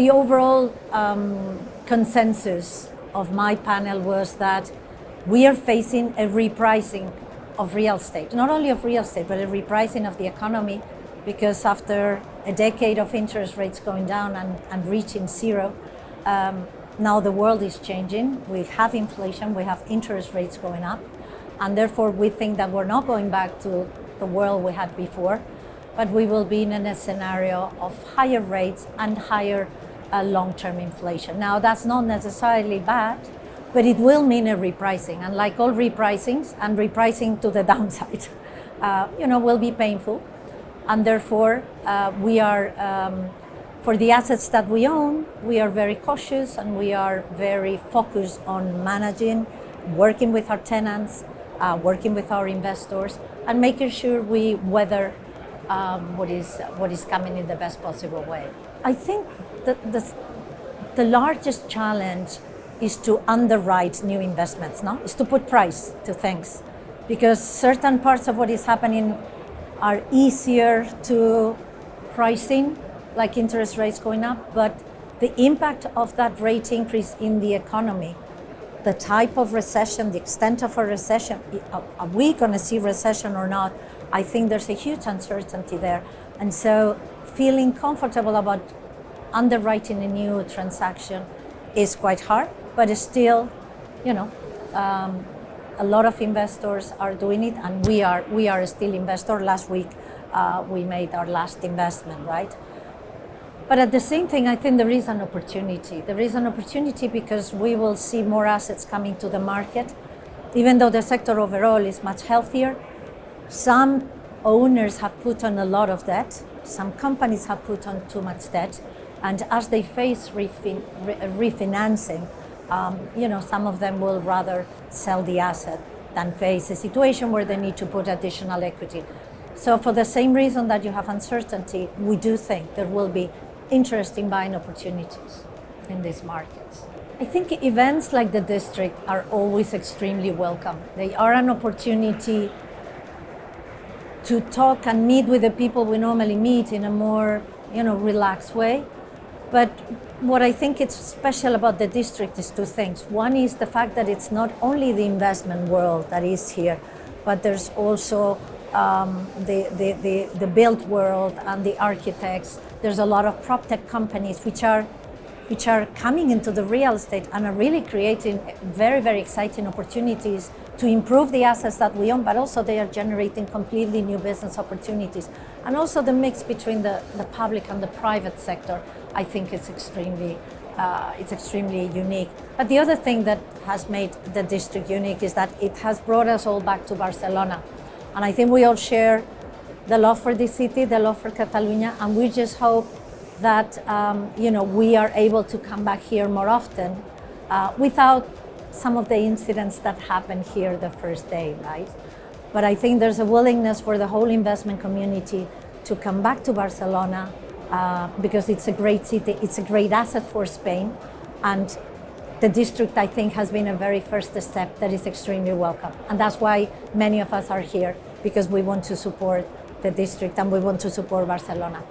the overall consensus of my panel was that we are facing a repricing of real estate, not only of real estate, but a repricing of the economy, because after a decade of interest rates going down and reaching zero, now the world is changing. We have inflation, we have interest rates going up, and therefore we think that we're not going back to the world we had before, but we will be in a scenario of higher rates and higher long-term inflation. Now, that's not necessarily bad, but it will mean a repricing. And like all repricings, and repricing to the downside, will be painful. And therefore, we are, for the assets that we own, we are very cautious and we are very focused on managing, working with our tenants, working with our investors, and making sure we weather what is coming in the best possible way. I think that the largest challenge is to underwrite new investments, no? Is to put price to things, because certain parts of what is happening are easier to pricing, like interest rates going up, but the impact of that rate increase in the economy, the type of recession, the extent of a recession, are we going to see recession or not? I think there's a huge uncertainty there. And so feeling comfortable about underwriting a new transaction is quite hard, but it's still, a lot of investors are doing it, and we are still investor. Last week, we made our last investment, right? But at the same thing, I think there is an opportunity. There is an opportunity because we will see more assets coming to the market, even though the sector overall is much healthier. Some owners have put on a lot of debt. Some companies have put on too much debt. And as they face refinancing, some of them will rather sell the asset than face a situation where they need to put additional equity. So for the same reason that you have uncertainty, we do think there will be interesting buying opportunities in these markets. I think events like the district are always extremely welcome. They are an opportunity to talk and meet with the people we normally meet in a more, relaxed way. But what I think is special about the district is two things. One is the fact that it's not only the investment world that is here, but there's also the built world and the architects. There's a lot of prop tech companies which are coming into the real estate and are really creating very, very exciting opportunities to improve the assets that we own, but also they are generating completely new business opportunities. And also the mix between the public and the private sector, I think it's extremely unique. But the other thing that has made the district unique is that it has brought us all back to Barcelona. And I think we all share the love for this city, the love for Catalonia, and we just hope that we are able to come back here more often without some of the incidents that happened here the first day, right? But I think there's a willingness for the whole investment community to come back to Barcelona because it's a great city, it's a great asset for Spain, and the district, I think, has been a very first step that is extremely welcome. And that's why many of us are here, because we want to support the district and we want to support Barcelona.